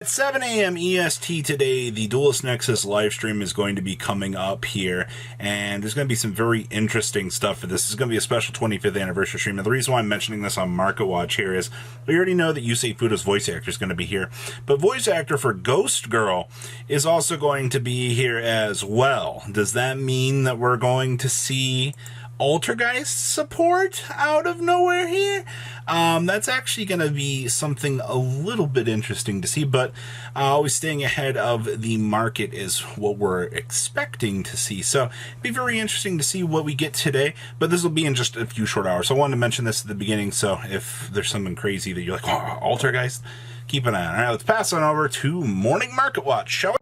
At 7 a.m. EST today, the Duelist Nexus live stream is going to be coming up here, and there's going to be some very interesting stuff for this. This is going to be a special 25th anniversary stream, and the reason why I'm mentioning this on Market Watch here is we already know that Yusei Fudo's voice actor is going to be here, but voice actor for Ghost Girl is also going to be here as well. Does that mean that we're going to see Altergeist support out of nowhere here? That's actually going to be something a little bit interesting to see, but always staying ahead of the market is what we're expecting to see. So it'd be very interesting to see what we get today, but this will be in just a few short hours. So I wanted to mention this at the beginning, so if there's something crazy that you're like, oh, Altergeist, keep an eye on it. All right, let's pass on over to Morning Market Watch, shall we?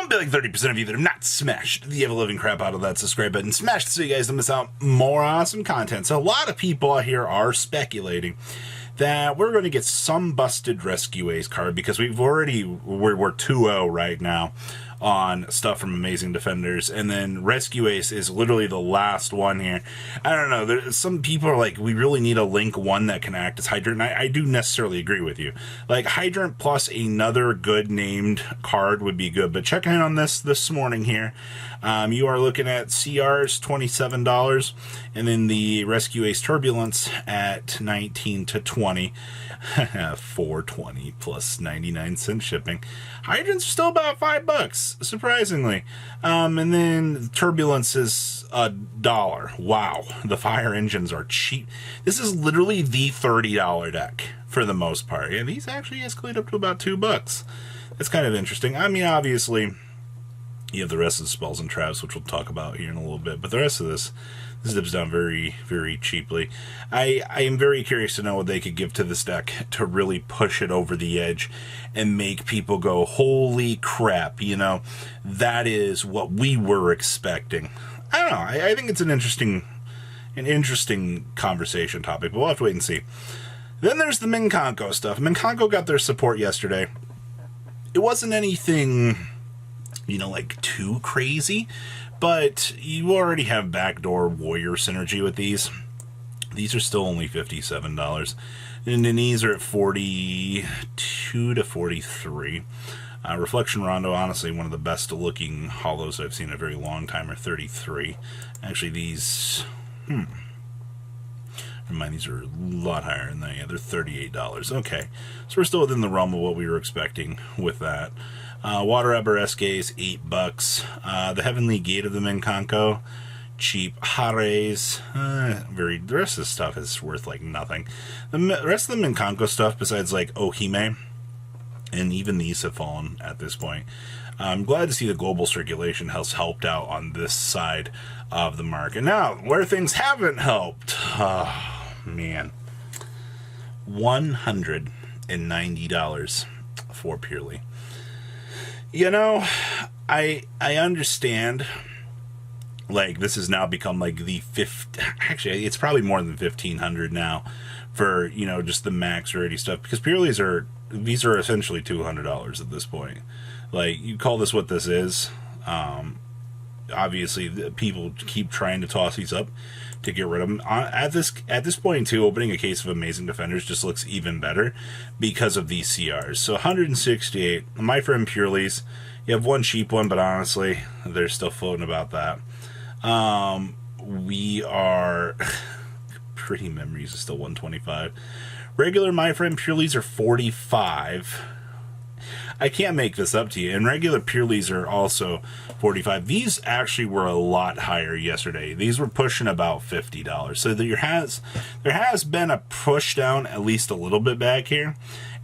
Be like 30% of you that have not smashed the ever-living crap out of that subscribe button. Smash it so you guys don't miss out more awesome content. So a lot of people out here are speculating that we're going to get some busted Rescue Ace card because we're 2-0 right now on stuff from Amazing Defenders, and then Rescue Ace is literally the last one here. I don't know, some people are like, we really need a Link 1 that can act as Hydrant, and I do necessarily agree with you. Like, Hydrant plus another good named card would be good, but checking in on this morning here, you are looking at CR's $27, and then the Rescue Ace Turbulence at 19 to 20. $4.20 plus 99-cent shipping. Hydrants are still about $5, surprisingly. And then Turbulence is $1. Wow, the fire engines are cheap. This is literally the $30 deck for the most part. And these actually escalate up to about $2. It's kind of interesting. I mean, obviously, you have the rest of the spells and traps, which we'll talk about here in a little bit. But the rest of this dips down very, very cheaply. I am very curious to know what they could give to this deck to really push it over the edge and make people go, holy crap, you know, that is what we were expecting. I don't know. I think it's an interesting conversation topic, but we'll have to wait and see. Then there's the Minkanko stuff. Minkanko got their support yesterday. It wasn't anything, you know, like too crazy, but you already have backdoor warrior synergy with these. These are still only $57, and then these are at 42 to 43. Reflection Rondo, honestly, one of the best looking holos I've seen in a very long time, are 33. Actually, these, never mind, these are a lot higher than that. Yeah, they're $38. Okay, so we're still within the realm of what we were expecting with that. Water Eber SK is $8. The Heavenly Gate of the Minkanko, cheap. Hares, the rest of the stuff is worth like nothing. The rest of the Minkanko stuff, besides like Ohime, and even these have fallen at this point. I'm glad to see the global circulation has helped out on this side of the market. Now, where things haven't helped, oh man, $190 for Purely. You know, I understand, like, this has now become like the actually, it's probably more than 1,500 now for, you know, just the max rarity stuff, because Purely's these are essentially $200 at this point. Like, you call this what this is. Obviously, people keep trying to toss these up to get rid of them. At this point, too, opening a case of Amazing Defenders just looks even better because of these CRs. So 168. My friend Purely's. You have one cheap one, but honestly, they're still floating about that. We are Pretty Memories is still 125. Regular My Friend Purely's are 45. I can't make this up to you. And regular Purely's are also 45. These actually were a lot higher yesterday. These were pushing about $50. So there has been a push down at least a little bit back here.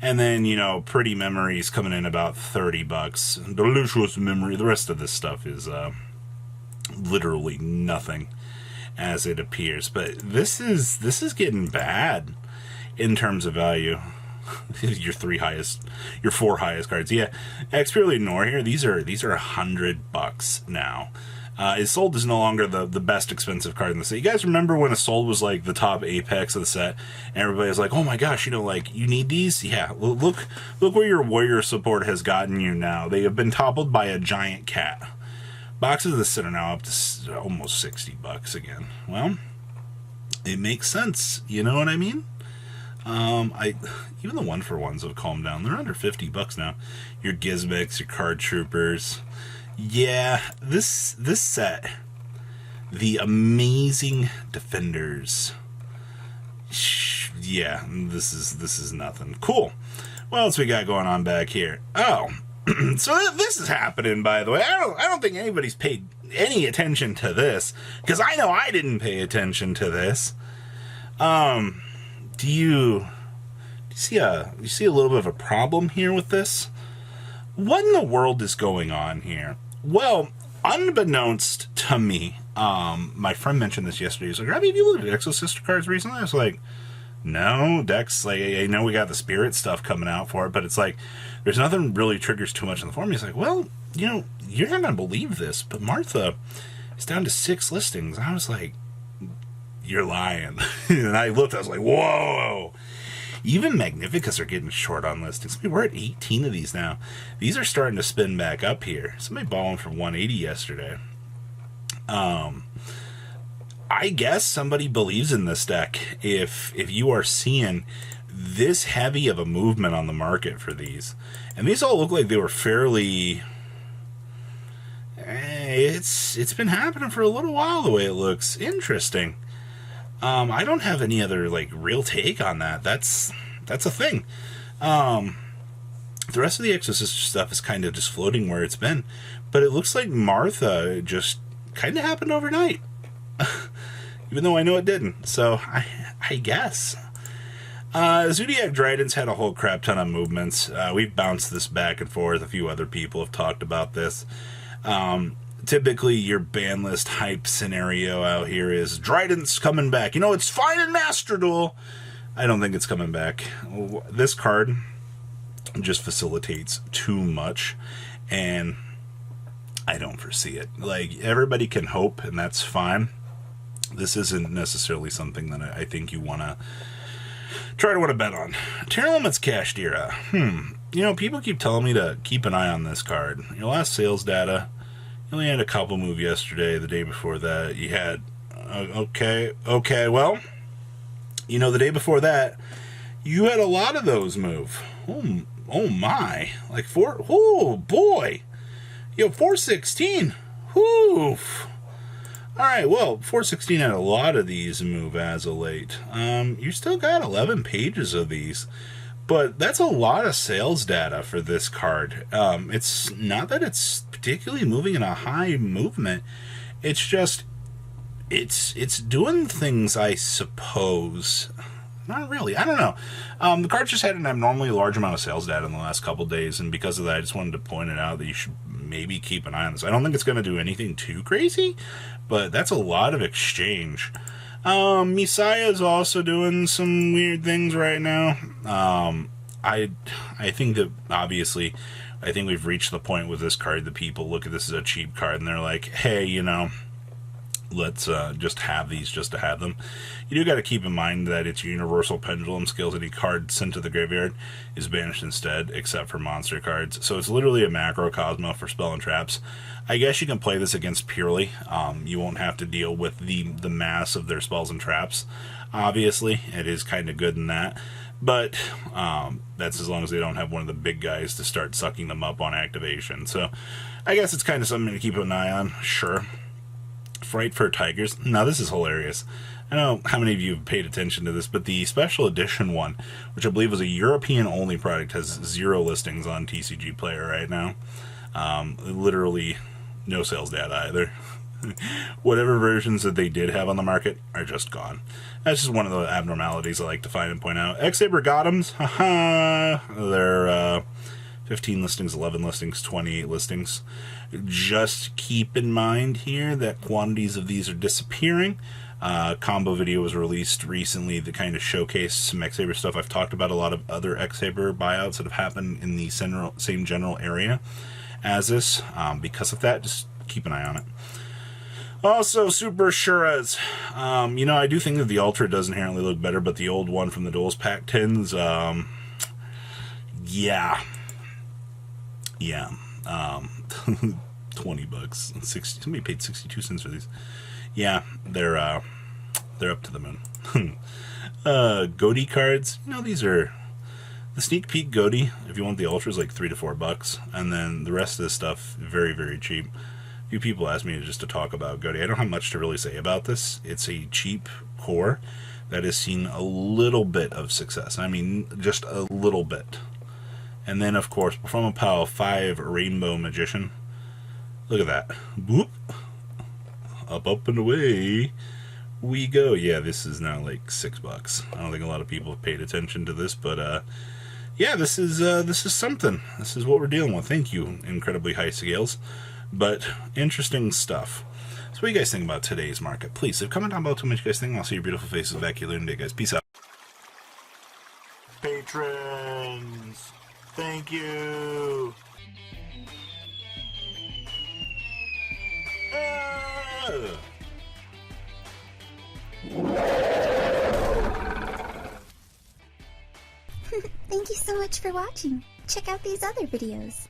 And then, you know, Pretty Memories coming in about $30. Delicious Memory. The rest of this stuff is literally nothing as it appears. But this is getting bad in terms of value. Your four highest cards. Yeah, Purely Ignore here. These are $100 now. Isolde is no longer the best expensive card in the set. You guys remember when Isolde was like the top apex of the set, and everybody was like, "Oh my gosh, you know, like, you need these." Yeah, look where your warrior support has gotten you now. They have been toppled by a giant cat. Boxes of the set are now up to almost $60 again. Well, it makes sense. You know what I mean? I even the 1-for-1s have calmed down. They're under $50 now. Your Gizmics, your Card Troopers. Yeah, this set, the Amazing Defenders. Yeah, this is nothing. Cool. What else we got going on back here? Oh, so this is happening, by the way. I don't think anybody's paid any attention to this, because I know I didn't pay attention to this. Do you see a little bit of a problem here with this? What in the world is going on here? Well, unbeknownst to me, my friend mentioned this yesterday. He's like, Robbie, have you looked at Exosister cards recently? I was like, no, Dex, like, I know we got the Spirit stuff coming out for it, but it's like, there's nothing really triggers too much in the form. He's like, well, you know, you're not going to believe this, but Martha is down to 6 listings. I was like, you're lying. And I looked, I was like, whoa. Even Magnificus are getting short on listings. We're at 18 of these now. These are starting to spin back up here. Somebody bought one for 180 yesterday. I guess somebody believes in this deck if you are seeing this heavy of a movement on the market for these. And these all look like they were fairly... It's been happening for a little while the way it looks. Interesting. I don't have any other like real take on that. That's a thing. The rest of the Exorcist stuff is kind of just floating where it's been, but it looks like Martha just kind of happened overnight, even though I know it didn't. So I guess Zoodiac Dryden's had a whole crap ton of movements. We've bounced this back and forth. A few other people have talked about this. Typically, your ban list hype scenario out here is Dryden's coming back. You know, it's fine in Master Duel. I don't think it's coming back. This card just facilitates too much, and I don't foresee it. Like, everybody can hope, and that's fine. This isn't necessarily something that I think you want to bet on. Tearlaments Kashtira. You know, people keep telling me to keep an eye on this card. Your last sales data... You only had a couple move yesterday. The day before that, you had... Okay, well, you know, the day before that, you had a lot of those move. Oh my. Like, oh, boy. Yo, 416. Whoo. Alright, well, 416 had a lot of these move as of late. You still got 11 pages of these. But that's a lot of sales data for this card. It's not that it's particularly moving in a high movement. It's just, it's doing things, I suppose. Not really. I don't know. The card just had an abnormally large amount of sales data in the last couple days, and because of that, I just wanted to point it out that you should maybe keep an eye on this. I don't think it's going to do anything too crazy, but that's a lot of exchange. Messiah is also doing some weird things right now. I think that, obviously, I think we've reached the point with this card that people look at this as a cheap card and they're like, hey, you know, let's just have these just to have them. You do got to keep in mind that its universal pendulum skills. Any card sent to the graveyard is banished instead, except for monster cards. So it's literally a macro Cosmo for spell and traps. I guess you can play this against purely. You won't have to deal with the mass of their spells and traps. Obviously, it is kind of good in that. But that's as long as they don't have one of the big guys to start sucking them up on activation. So I guess it's kind of something to keep an eye on. Sure. Fright for Tigers. Now, this is hilarious. I don't know how many of you have paid attention to this, but the special edition one, which I believe was a European-only product, has 0 listings on TCG Player right now. Literally no sales data either. Whatever versions that they did have on the market are just gone. That's just one of the abnormalities I like to find and point out. X-Saber Gothams, haha, they're 15 listings, 11 listings, 28 listings. Just keep in mind here that quantities of these are disappearing. Combo video was released recently that kind of showcased some X-Saber stuff. I've talked about a lot of other X-Saber buyouts that have happened in the same general area as this. Because of that, just keep an eye on it. Also, Super Shuras. You know, I do think that the Ultra does inherently look better, but the old one from the Duels Pack tins, yeah. 20 bucks. Somebody paid 62 cents for these. Yeah, they're up to the moon. Goatee cards. You know, these are the sneak peek Goatee. If you want the ultras, like $3 to $4, and then the rest of this stuff very, very cheap. A few people asked me just to talk about Goatee. I don't have much to really say about this. It's a cheap core that has seen a little bit of success. I mean, just a little bit. And then, of course, from a Power 5 Rainbow Magician. Look at that. Boop. Up, and away we go. Yeah, this is now like $6. I don't think a lot of people have paid attention to this, but yeah, this is something. This is what we're dealing with. Thank you, Incredibly High Scales. But interesting stuff. So what do you guys think about today's market? Please leave a comment down below to me what you guys think. I'll see your beautiful faces back here later today, guys. Peace out. Patrons, thank you. Thank you so much for watching. Check out these other videos.